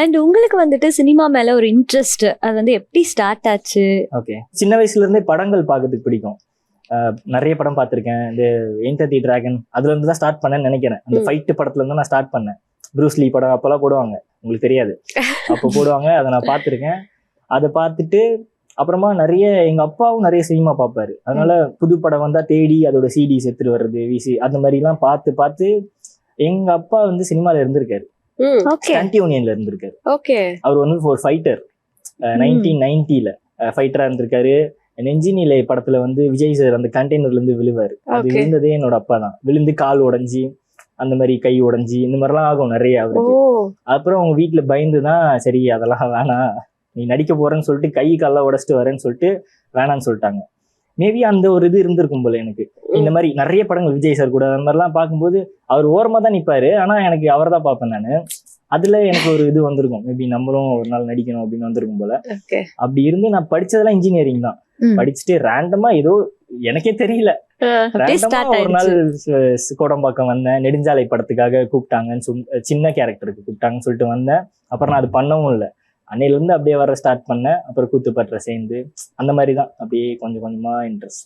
And உங்களுக்கு வந்துட்டு cinema மேல ஒரு இன்ட்ரெஸ்ட் அது வந்து எப்படி ஸ்டார்ட் ஆச்சு? ஓகே, சின்ன வயசுல இருந்தே படங்கள் பார்க்கறதுக்கு பிடிக்கும். நிறைய படம் பார்த்துருக்கேன். இந்த என்டர் தி டிராகன் அதுல இருந்து தான் ஸ்டார்ட் பண்ணேன்னு நினைக்கிறேன். அந்த ஃபைட் படத்துல இருந்து நான் ஸ்டார்ட் பண்ணேன். ப்ரூஸ்லி படம் அப்பெல்லாம் போடுவாங்க, உங்களுக்கு தெரியாது, அப்போ போடுவாங்க. அதை நான் பார்த்துருக்கேன். அதை பார்த்துட்டு அப்புறமா நிறைய எங்க அப்பாவும் நிறைய சினிமா பார்ப்பாரு. அதனால புது படம் வந்தா தேடி அதோட சிடிஸ் எடுத்துட்டு வர்றது, விசி அந்த மாதிரி எல்லாம் பார்த்து பார்த்து எங்க அப்பா வந்து சினிமால இருந்திருக்காரு. ஸ்டண்ட் யூனியன்ல இருந்திருக்காரு. அவர் வந்து ஒரு ஃபைட்டர். 1990ல ஃபைட்டரா இருந்திருக்காரு. நெஞ்சினிலை படத்துல வந்து விஜய் சார் அந்த கண்டெய்னர்ல இருந்து விழுவாரு. அது விழுந்ததே என்னோட அப்பா தான். விழுந்து கால் உடைஞ்சி அந்த மாதிரி கை உடைஞ்சி இந்த மாதிரிலாம் ஆகும் நிறைய அவருக்கு. அப்புறம் அவங்க வீட்டுல பயந்துதான் சரி அதெல்லாம் வேணாம், நீ நடிக்க போறேன்னு சொல்லிட்டு கை காலெல்லாம் உடைச்சிட்டு வரேன்னு சொல்லிட்டு வேணான்னு சொல்லிட்டாங்க. மேபி அந்த ஒரு இது இருந்திருக்கும் போல எனக்கு. இந்த மாதிரி நிறைய படங்கள் விஜய் சார் கூட அந்த மாதிரிலாம் பார்க்கும்போது அவர் ஓரமா தான் நிப்பாரு, ஆனா எனக்கு அவர் தான் பார்ப்பேன் நானு. அதுல எனக்கு ஒரு இது வந்திருக்கும், மேபி நம்மளும் ஒரு நாள் நடிக்கணும் அப்படின்னு வந்திருக்கும் போல. அப்படி இருந்து நான் படிச்சதெல்லாம் இன்ஜினியரிங் தான். படிச்சுட்டு ரேண்டமா ஏதோ எனக்கே தெரியல, ஒரு நாள் கோடம்பாக்கம் வந்தேன். நெடுஞ்சாலை படத்துக்காக கூப்பிட்டாங்கன்னு சின்ன கேரக்டருக்கு கூப்பிட்டாங்கன்னு சொல்லிட்டு வந்தேன். அப்புறம் நான் அது பண்ணவும் இல்லை. அன்னையில இருந்து அப்படியே வர ஸ்டார்ட் பண்ணேன். அப்புறம் கூத்துப்பற்ற சேர்ந்து அந்த மாதிரி தான் அப்படியே கொஞ்சம் கொஞ்சமா இன்ட்ரெஸ்ட்.